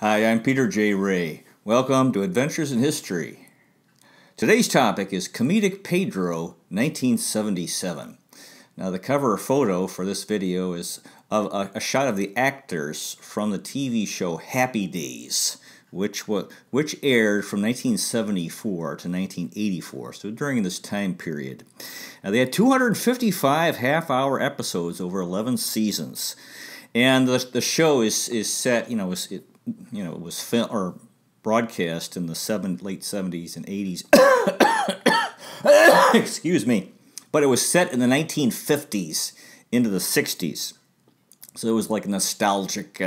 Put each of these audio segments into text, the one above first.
Hi, I'm Peter J. Ray. Welcome to Adventures in History. Today's topic is Comedic Pedro, 1977. Now, the cover photo for this video is of a shot of the actors from the TV show Happy Days, which aired from 1974 to 1984, so during this time period. Now, they had 255 half-hour episodes over 11 seasons, and the show is set, it was filmed or broadcast in the late 70s and 80s. Excuse me. But it was set in the 1950s into the 60s. So it was like a nostalgic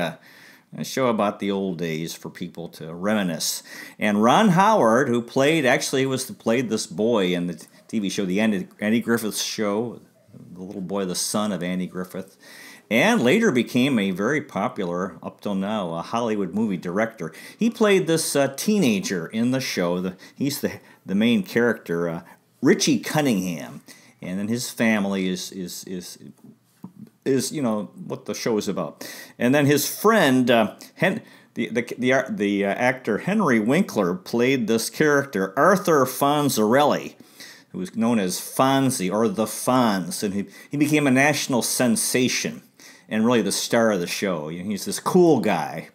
show about the old days for people to reminisce. And Ron Howard, who played this boy in the TV show, the Andy Griffith Show, the little boy, the son of Andy Griffith, and later became a very popular, up till now, a Hollywood movie director. He played this teenager in the show. He's the main character, Richie Cunningham, and then his family is what the show is about. And then his friend, the actor Henry Winkler, played this character, Arthur Fonzarelli, who was known as Fonzie or the Fonz, and he became a national sensation and really the star of the show. He's this cool guy,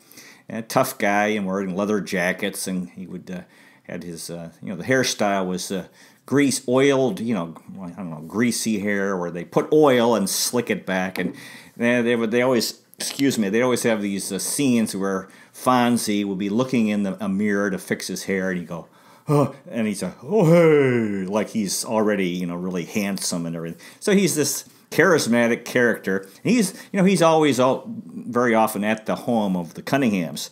a tough guy, and wearing leather jackets, and he would had his the hairstyle was greasy hair where they put oil and slick it back, and they always have these scenes where Fonzie will be looking in a mirror to fix his hair, and you go, oh, and he's oh hey, like he's already really handsome and everything. So he's this charismatic character. He's always very often at the home of the Cunninghams,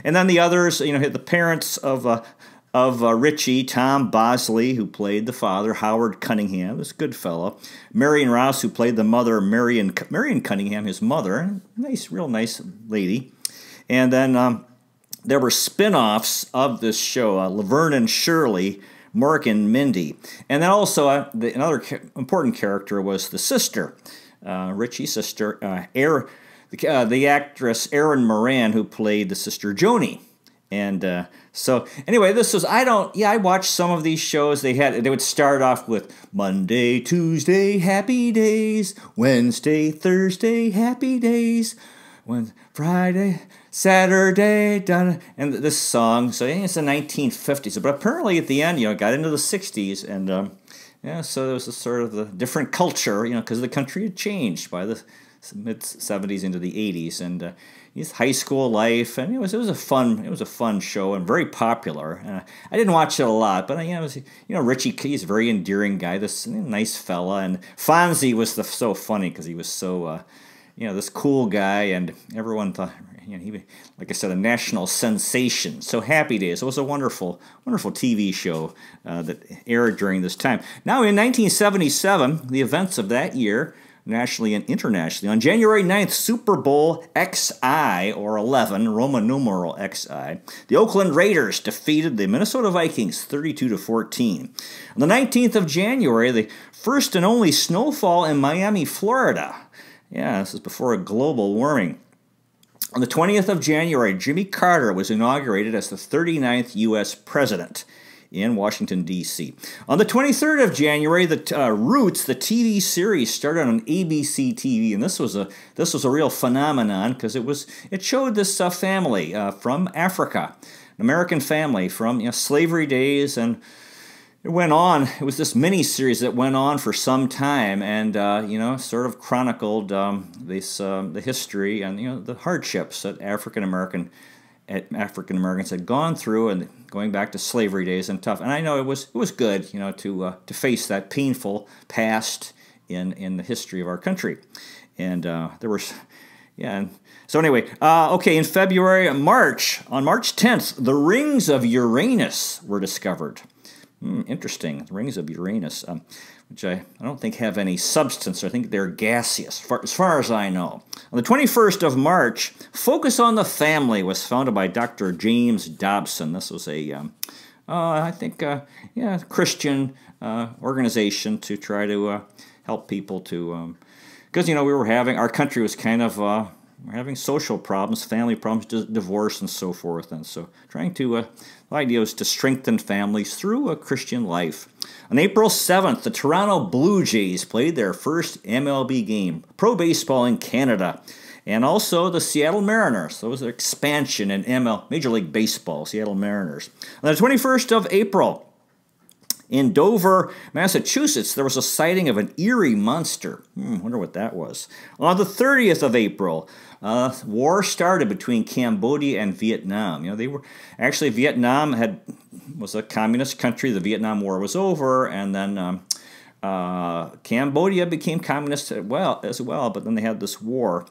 and then the others, the parents of Richie, Tom Bosley, who played the father, Howard Cunningham, this good fellow, Marion Rouse, who played the mother, Marion Cunningham, his mother, real nice lady, and then there were spin-offs of this show, Laverne and Shirley, Mork and Mindy. And then also another important character was the sister, Richie's sister, the actress Erin Moran, who played the sister Joni. And so anyway, I watched some of these shows. They would start off with Monday, Tuesday, happy days, Wednesday, Thursday, happy days, Friday, Saturday, done, and this song. So it's the 1950s, but apparently at the end, it got into the 60s, and so there was a sort of the different culture, because the country had changed by the mid 70s into the 80s, and his high school life, and it was a fun show and very popular. I didn't watch it a lot, but Richie, he's a very endearing guy, this nice fella, and Fonzie was so funny because he was so this cool guy, and everyone thought, he, like I said, a national sensation. So Happy Days, it was a wonderful TV show that aired during this time. Now, in 1977, the events of that year, nationally and internationally, on January 9th, Super Bowl XI, or 11, Roman numeral XI, the Oakland Raiders defeated the Minnesota Vikings 32-14. On the 19th of January, the first and only snowfall in Miami, Florida. Yeah, this is before global warming. On the 20th of January, Jimmy Carter was inaugurated as the 39th U.S. President in Washington, D.C. On the 23rd of January, the Roots, the TV series, started on ABC TV, and this was a real phenomenon because it showed this family from Africa, an American family from slavery days, and it went on. It was this mini-series that went on for some time, and sort of chronicled the history and the hardships that African Americans had gone through, and going back to slavery days and tough. And I know it was good, to face that painful past in the history of our country. And there was, yeah. So anyway, in February, on March 10th, the rings of Uranus were discovered. Interesting, the rings of Uranus, which I don't think have any substance. I think they're gaseous, as far as I know. On the 21st of March, Focus on the Family was founded by Dr. James Dobson. This was a, Christian organization to try to help people to, because, our country was kind of we're having social problems, family problems, divorce, and so forth. And so trying to, the idea is to strengthen families through a Christian life. On April 7th, the Toronto Blue Jays played their first MLB game, pro baseball in Canada. And also the Seattle Mariners. So it was an expansion in Major League Baseball, Seattle Mariners. On the 21st of April, in Dover, Massachusetts, there was a sighting of an eerie monster. Wonder what that was. On the 30th of April, war started between Cambodia and Vietnam. They were actually Vietnam was a communist country. The Vietnam War was over, and then Cambodia became communist as well. But then they had this war.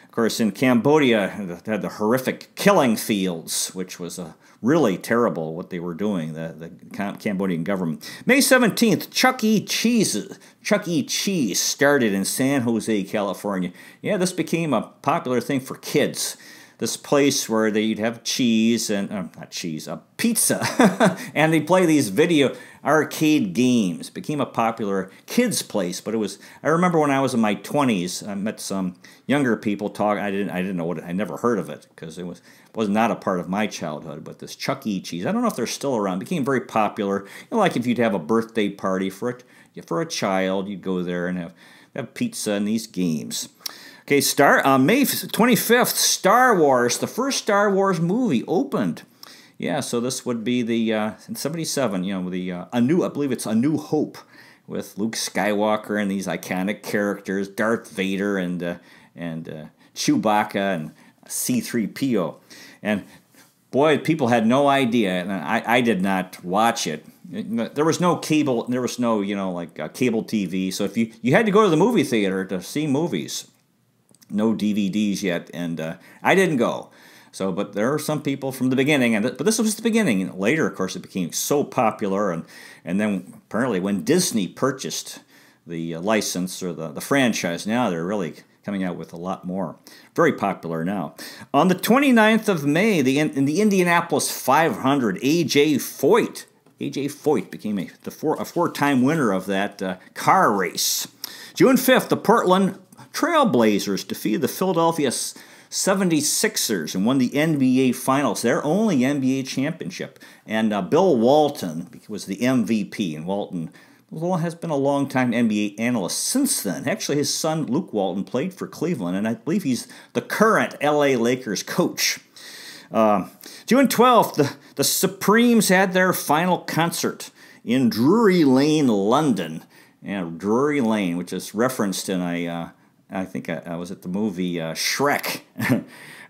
Of course, in Cambodia, they had the horrific killing fields, which was really terrible what they were doing, the Cambodian government. May 17th, Chuck E. Cheese started in San Jose, California. Yeah, this became a popular thing for kids. This place where they'd have cheese and, pizza, and they'd play these video arcade games. It became a popular kids' place, but I remember when I was in my 20s, I met some younger people talk. I didn't know I never heard of it, because it was not a part of my childhood, but this Chuck E. Cheese, I don't know if they're still around, it became very popular. Like if you'd have a birthday party for a child, you'd go there and have pizza and these games. Okay, May 25th, Star Wars, the first Star Wars movie opened. Yeah, so this would be in 77, I believe it's A New Hope, with Luke Skywalker and these iconic characters, Darth Vader and Chewbacca and C-3PO. And boy, people had no idea, and I did not watch it. There was no cable, cable TV, so if you had to go to the movie theater to see movies. No DVDs yet, and I didn't go. So, but there are some people from the beginning, but this was the beginning. Later, of course, it became so popular, and then apparently when Disney purchased the license or the franchise, now they're really coming out with a lot more. Very popular now. On the 29th of May, in the Indianapolis 500, A.J. Foyt became a four-time winner of that car race. June 5th, the Portland Trailblazers defeated the Philadelphia 76ers and won the NBA Finals, their only NBA championship. And Bill Walton was the MVP, and Walton has been a long-time NBA analyst since then. Actually, his son, Luke Walton, played for Cleveland, and I believe he's the current LA Lakers coach. June 12th, the Supremes had their final concert in Drury Lane, London. Drury Lane, which is referenced in I think I was at the movie Shrek.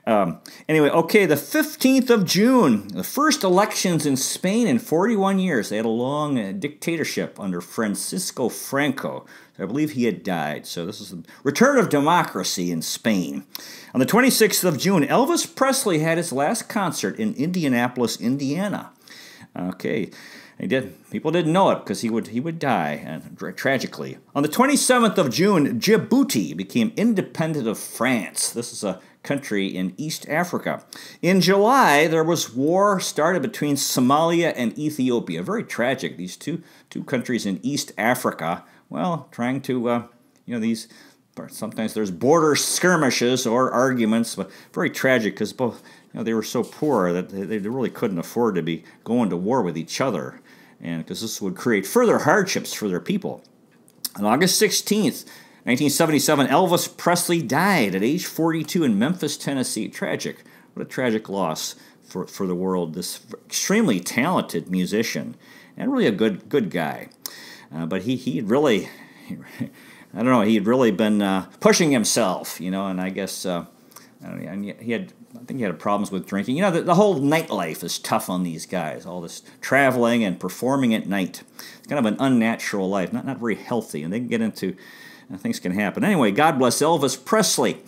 Anyway, okay, the 15th of June, the first elections in Spain in 41 years. They had a long dictatorship under Francisco Franco. I believe he had died. So this is the return of democracy in Spain. On the 26th of June, Elvis Presley had his last concert in Indianapolis, Indiana. Okay. People didn't know it because he would die, and tragically. On the 27th of June, Djibouti became independent of France. This is a country in East Africa. In July, there was war started between Somalia and Ethiopia. Very tragic. These two countries in East Africa, trying to, sometimes there's border skirmishes or arguments, but very tragic because both, they were so poor that they really couldn't afford to be going to war with each other. And because this would create further hardships for their people. On August 16th, 1977, Elvis Presley died at age 42 in Memphis, Tennessee. Tragic. What a tragic loss for the world. This extremely talented musician and really a good guy. But he had really, I don't know, he had really been pushing himself, and I guess I think he had problems with drinking. The whole nightlife is tough on these guys. All this traveling and performing at night. It's kind of an unnatural life, not very healthy, and they can get into things can happen. Anyway, God bless Elvis Presley.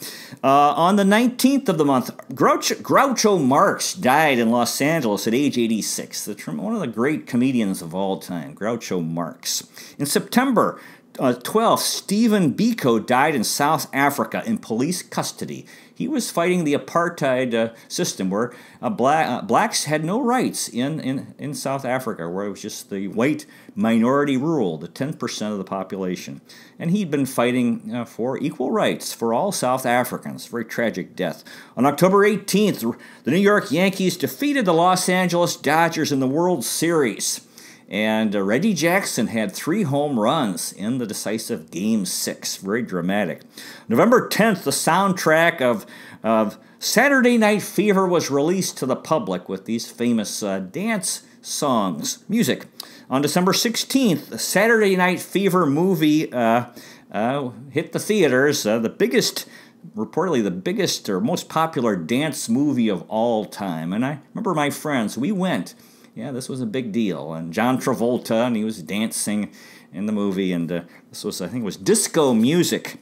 On the 19th of the month, Groucho Marx died in Los Angeles at age 86. One of the great comedians of all time, Groucho Marx. In September, 12, Stephen Biko died in South Africa in police custody. He was fighting the apartheid system where blacks had no rights in South Africa, where it was just the white minority rule, the 10% of the population. And he'd been fighting for equal rights for all South Africans. Very tragic death. On October 18th, the New York Yankees defeated the Los Angeles Dodgers in the World Series. And Reggie Jackson had 3 home runs in the decisive Game 6. Very dramatic. November 10th, the soundtrack of Saturday Night Fever was released to the public with these famous dance songs, music. On December 16th, the Saturday Night Fever movie hit the theaters. Reportedly the biggest or most popular dance movie of all time. And I remember my friends, we went. Yeah, this was a big deal. And John Travolta, and he was dancing in the movie, and this was, I think it was disco music.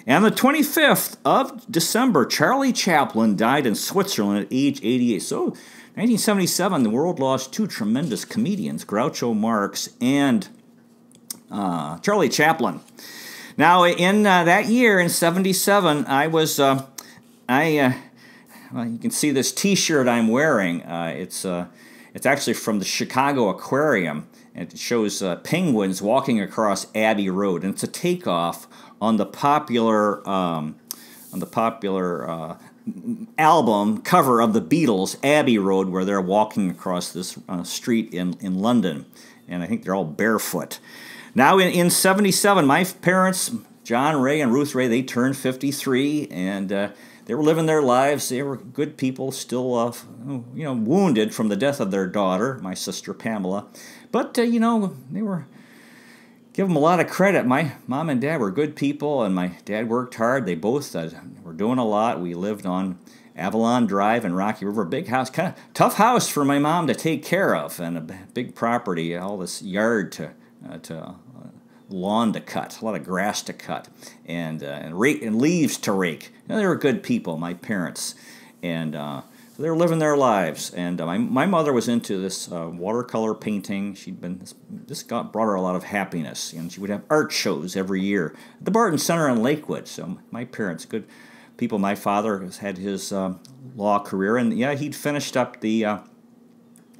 And the 25th of December, Charlie Chaplin died in Switzerland at age 88. So, 1977, the world lost 2 tremendous comedians, Groucho Marx and Charlie Chaplin. Now, in that year, in 77, I was, well, you can see this T-shirt I'm wearing. It's actually from the Chicago Aquarium, and it shows penguins walking across Abbey Road, and it's a takeoff on the popular album cover of the Beatles, Abbey Road, where they're walking across this street in London, and I think they're all barefoot. Now in 77, my parents, John Ray and Ruth Ray, they turned 53, and they were living their lives. They were good people, still, wounded from the death of their daughter, my sister Pamela. But, they were, give them a lot of credit. My mom and dad were good people, and my dad worked hard. They both were doing a lot. We lived on Avalon Drive in Rocky River, big house, kind of tough house for my mom to take care of, and a big property, all this yard to lawn to cut, a lot of grass to cut, and leaves to rake. They were good people, my parents, and so they were living their lives. And my mother was into this watercolor painting. This brought her a lot of happiness, and she would have art shows every year at the Barton Center in Lakewood. So my parents, good people. My father has had his law career, and yeah, he'd finished up the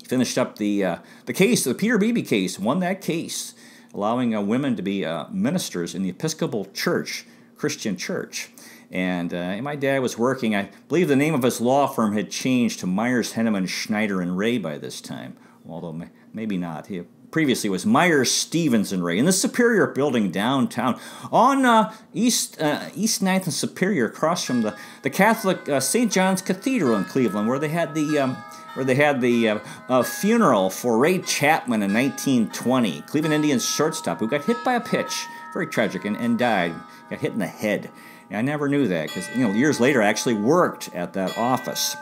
case, the Peter Beebe case, won that case, allowing women to be ministers in the Episcopal Church, Christian church. And my dad was working, I believe the name of his law firm had changed to Myers, Henneman, Schneider, and Ray by this time, although maybe not. He previously was Myers, Stevens, and Ray in the Superior Building downtown on East 9th and Superior, across from the Catholic St. John's Cathedral in Cleveland, where they had the funeral for Ray Chapman in 1920, Cleveland Indians shortstop, who got hit by a pitch, very tragic, and died, got hit in the head. And I never knew that because, years later I actually worked at that office.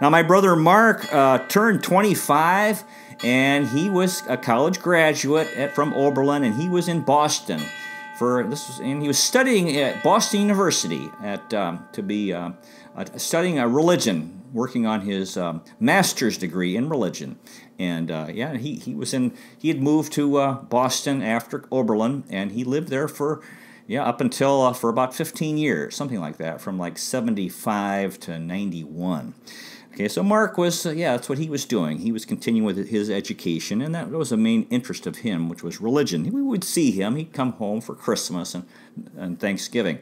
Now, my brother Mark turned 25, and he was a college graduate from Oberlin, and he was in Boston and he was studying at Boston University studying religion, working on his master's degree in religion. And he had moved to Boston after Oberlin, and he lived there for up until for about 15 years, something like that, from like 75 to 91. Okay, so Mark was, that's what he was doing. He was continuing with his education, and that was the main interest of him, which was religion. We would see him. He'd come home for Christmas and Thanksgiving.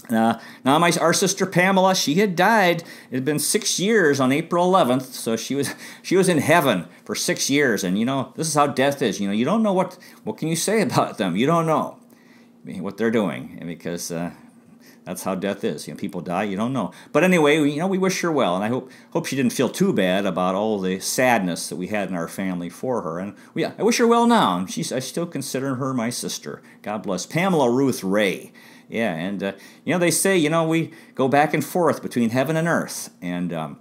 Now, our sister Pamela, she had died. It had been 6 years on April 11th, so she was in heaven for 6 years. And, this is how death is. You don't know what can you say about them? You don't know what they're doing, because that's how death is. People die, you don't know. But anyway, we wish her well, and I hope she didn't feel too bad about all the sadness that we had in our family for her. And I wish her well now, and I still consider her my sister. God bless. Pamela Ruth Ray. Yeah, and they say we go back and forth between heaven and earth, and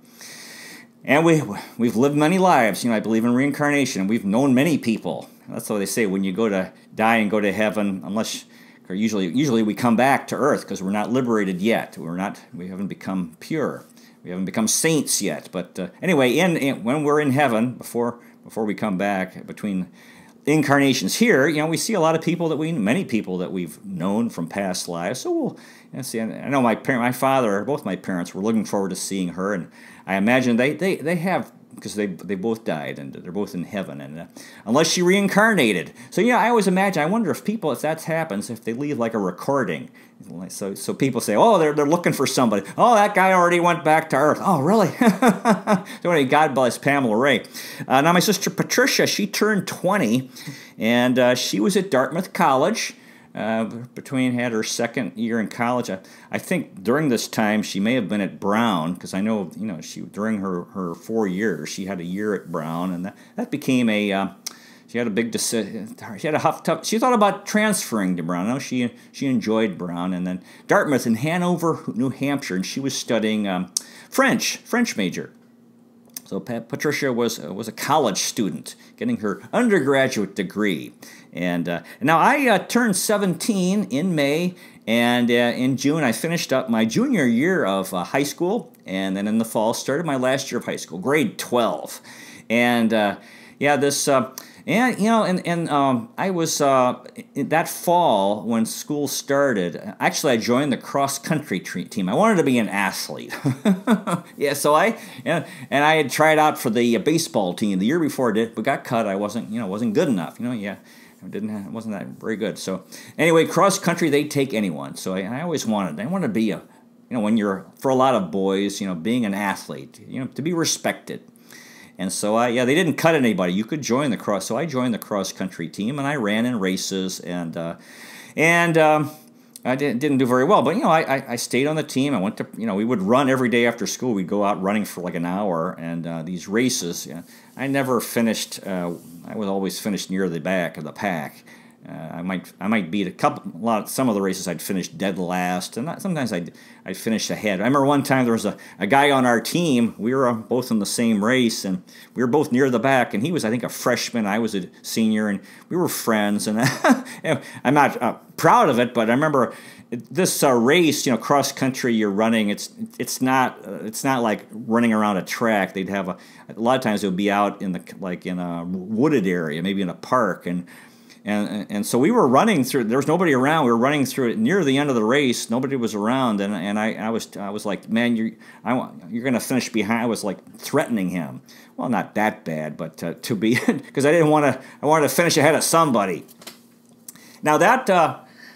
we've lived many lives. I believe in reincarnation, and we've known many people. That's what they say when you go to die and go to heaven, unless. Or usually we come back to earth because we're not liberated yet. We haven't become pure. We haven't become saints yet. But anyway, when we're in heaven, before we come back, between incarnations here, we see a lot of people many people that we've known from past lives. So we'll see. I know my father, both my parents were looking forward to seeing her, and I imagine they have, because they both died and they're both in heaven, and unless she reincarnated. So I always imagine. I wonder if that happens, if they leave like a recording. So people say, oh, they're looking for somebody. Oh, that guy already went back to Earth. Oh, really? So anyway, God bless Pamela Ray. Now my sister Patricia, she turned 20, and she was at Dartmouth College. Had her second year in college. I think during this time she may have been at Brown, because I know she during her 4 years she had a year at Brown, and that became she had a big decision. She had a tough. She thought about transferring to Brown. No, she enjoyed Brown, and then Dartmouth in Hanover, New Hampshire, and she was studying French major. So Patricia was a college student getting her undergraduate degree. And now I turned 17 in May, and in June I finished up my junior year of high school, and then in the fall started my last year of high school, grade 12. And I was that fall when school started. Actually, I joined the cross country team. I wanted to be an athlete. Yeah, so I had tried out for the baseball team the year before I did, but got cut. I wasn't good enough. I wasn't that very good. So anyway, cross country, they take anyone. So I always wanted to be when you're, for a lot of boys, being an athlete, to be respected. And so they didn't cut anybody. You could join the cross. So I joined the cross country team, and I ran in races, and I didn't do very well. But I stayed on the team. I went to we would run every day after school. We'd go out running for like an hour, and these races. I never finished. I would always finish near the back of the pack. I might beat some of the races I'd finish dead last, and sometimes I'd finish ahead. I remember one time there was a guy on our team. We were both in the same race, and we were both near the back, and he was, I think, a freshman. I was a senior, and we were friends. And I'm not proud of it, but I remember this race, cross country you're running. It's not like running around a track. They'd have a lot of times it would be out in a wooded area, maybe in a park, and so we were running through. There was nobody around. We were running through it near the end of the race. Nobody was around, and I was like, man, you're going to finish behind. I was like threatening him. Well, not that bad, but to be, because I wanted to finish ahead of somebody. Now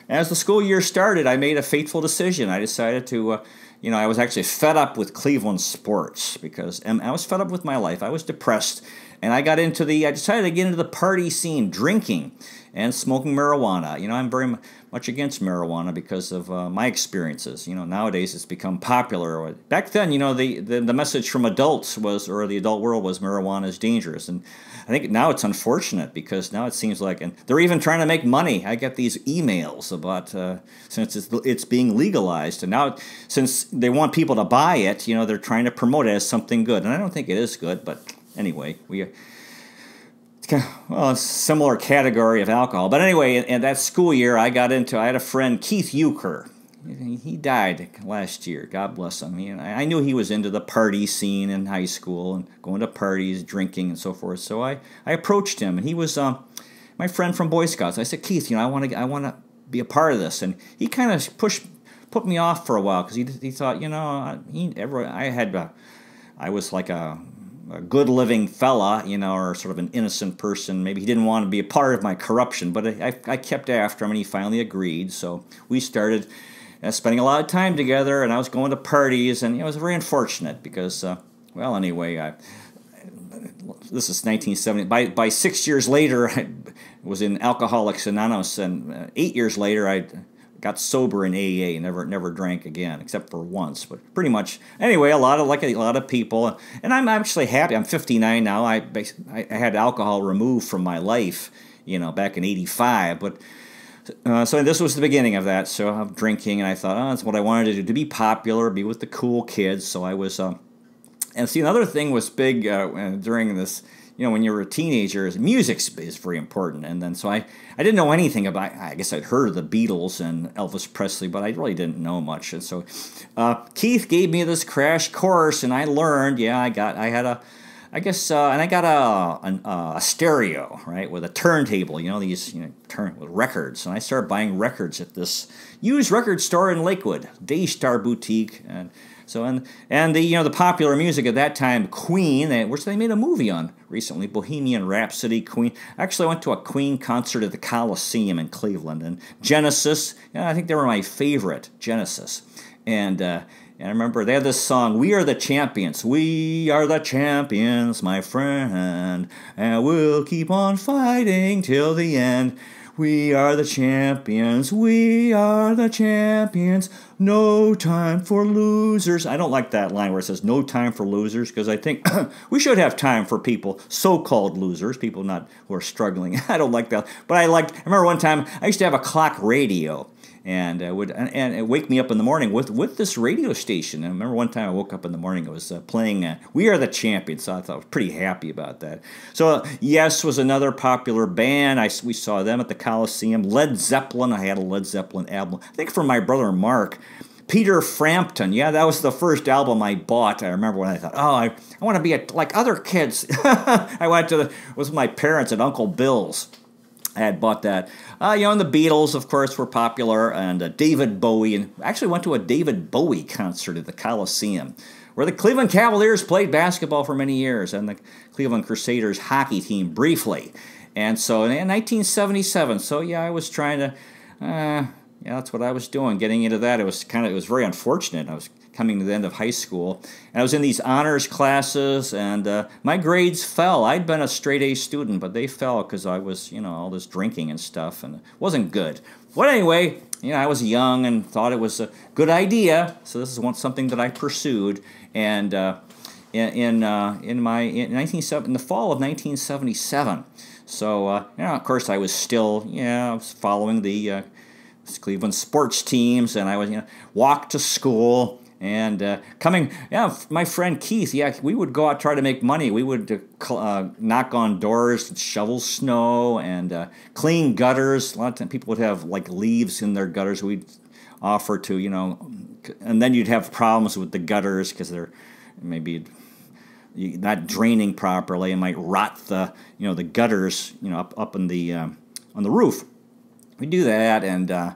as the school year started, I made a fateful decision. I decided to. I was actually fed up with Cleveland sports, because I was fed up with my life. I was depressed, and I decided to get into the party scene, drinking and smoking marijuana. I'm very much against marijuana because of my experiences. Nowadays it's become popular. Back then, the message from adults the adult world was marijuana is dangerous. And I think now it's unfortunate, because now it seems like, and they're even trying to make money. I get these emails about, since it's being legalized, and now since they want people to buy it, they're trying to promote it as something good. And I don't think it is good, but anyway, it's a similar category of alcohol. But anyway, in that school year, I had a friend, Keith Euchre. He died last year. God bless him. I knew he was into the party scene in high school and going to parties, drinking, and so forth. So I approached him, and he was my friend from Boy Scouts. I said, Keith, I want to be a part of this, and he kind of put me off for a while, because he thought, I was like a good living fella, or sort of an innocent person. Maybe he didn't want to be a part of my corruption, but I kept after him, and he finally agreed. So we started spending a lot of time together, and I was going to parties, and it was very unfortunate because, anyway, this is 1970. By 6 years later, I was in Alcoholics Anonymous, and 8 years later, I got sober in AA, never drank again, except for once. But pretty much, anyway, a lot of people, and I'm actually happy. I'm 59 now. I had alcohol removed from my life, back in '85. But so this was the beginning of that. So of drinking, and I thought, that's what I wanted to do, to be popular, be with the cool kids. So I was, and see, another thing was big during this. When you're a teenager, music is very important. And then so I didn't know anything about, I guess I'd heard of the Beatles and Elvis Presley, but I really didn't know much. And so Keith gave me this crash course, and I learned, I I guess, and I got a stereo, right, with a turntable, these, with records. And I started buying records at this used record store in Lakewood, Daystar Boutique. And so, and the popular music at that time, Queen, which they made a movie on recently, Bohemian Rhapsody, Queen. Actually, I went to a Queen concert at the Coliseum in Cleveland. And Genesis, I think they were my favorite, Genesis. And I remember they had this song, "We Are the Champions. We are the champions, my friend, and we'll keep on fighting till the end. We are the champions. We are the champions. No time for losers." I don't like that line where it says "no time for losers," because I think we should have time for people, so-called losers, people not who are struggling. I don't like that. But I remember one time I used to have a clock radio. And it would wake me up in the morning with this radio station. And I remember one time I woke up in the morning, it was playing "We Are the Champions," so I thought I was pretty happy about that. So Yes was another popular band. We saw them at the Coliseum. Led Zeppelin, I had a Led Zeppelin album, I think from my brother Mark. Peter Frampton, yeah, that was the first album I bought. I remember when I thought, I want to be like other kids. I went with my parents at Uncle Bill's. I had bought that. And the Beatles, of course, were popular, and David Bowie. And actually went to a David Bowie concert at the Coliseum, where the Cleveland Cavaliers played basketball for many years, and the Cleveland Crusaders hockey team briefly. And so in 1977, I was trying to, that's what I was doing, getting into that. It was very unfortunate. I was coming to the end of high school. And I was in these honors classes, and my grades fell. I'd been a straight-A student, but they fell because I was, all this drinking and stuff, and it wasn't good. But anyway, I was young and thought it was a good idea, so this is something that I pursued. And in the fall of 1977, of course, I was still, I was following the Cleveland sports teams, and I was, walked to school. And my friend Keith, we would go out, try to make money. We would knock on doors, and shovel snow, and clean gutters. A lot of times people would have leaves in their gutters. We'd offer to, and then you'd have problems with the gutters because they're maybe not draining properly and might rot the gutters, up in the on the roof. We do that, and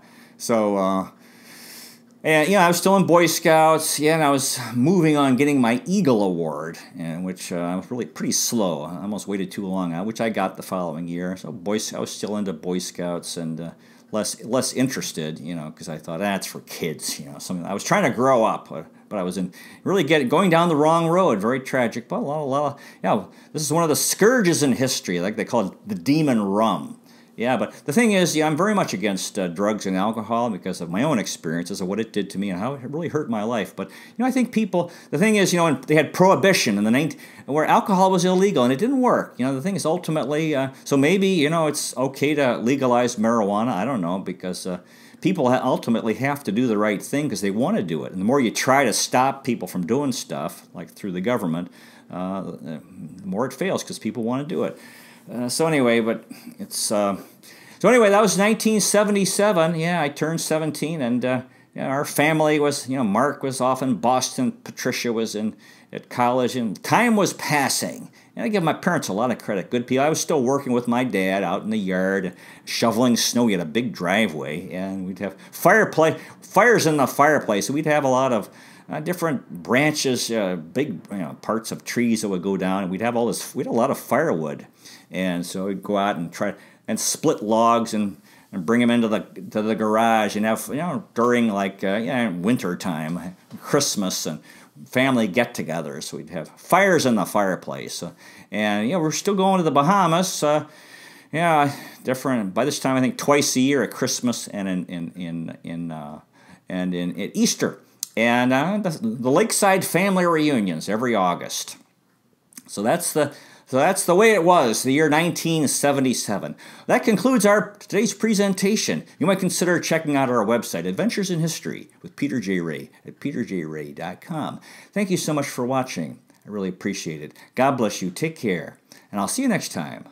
And, I was still in Boy Scouts, and I was moving on getting my Eagle Award, which I was really pretty slow. I almost waited too long, which I got the following year. So I was still into Boy Scouts and less interested, because I thought, that's for kids, something. I was trying to grow up, but I was going down the wrong road. Very tragic, but a lot of, this is one of the scourges in history, like they call it the demon rum. Yeah, but the thing is, I'm very much against drugs and alcohol because of my own experiences of what it did to me and how it really hurt my life. But, I think the thing is, when they had prohibition in where alcohol was illegal, and it didn't work. The thing is ultimately, so maybe, it's okay to legalize marijuana. I don't know, because people ultimately have to do the right thing because they want to do it. And the more you try to stop people from doing stuff, like through the government, the more it fails because people want to do it. So anyway, that was 1977. Yeah, I turned 17, and our family was, Mark was off in Boston, Patricia was at college, and time was passing. And I give my parents a lot of credit. Good people. I was still working with my dad out in the yard, shoveling snow. We had a big driveway, and we'd have fires in the fireplace. We'd have a lot of different branches, big parts of trees that would go down, and we'd have a lot of firewood. And so we'd go out and try and split logs and bring them into the garage and have during winter time, Christmas and family get-togethers. So we'd have fires in the fireplace, and we're still going to the Bahamas. Different by this time I think twice a year at Christmas and at Easter, and the Lakeside family reunions every August. So that's the way it was, the year 1977. That concludes today's presentation. You might consider checking out our website, Adventures in History with Peter J. Ray at peterjray.com. Thank you so much for watching. I really appreciate it. God bless you. Take care. And I'll see you next time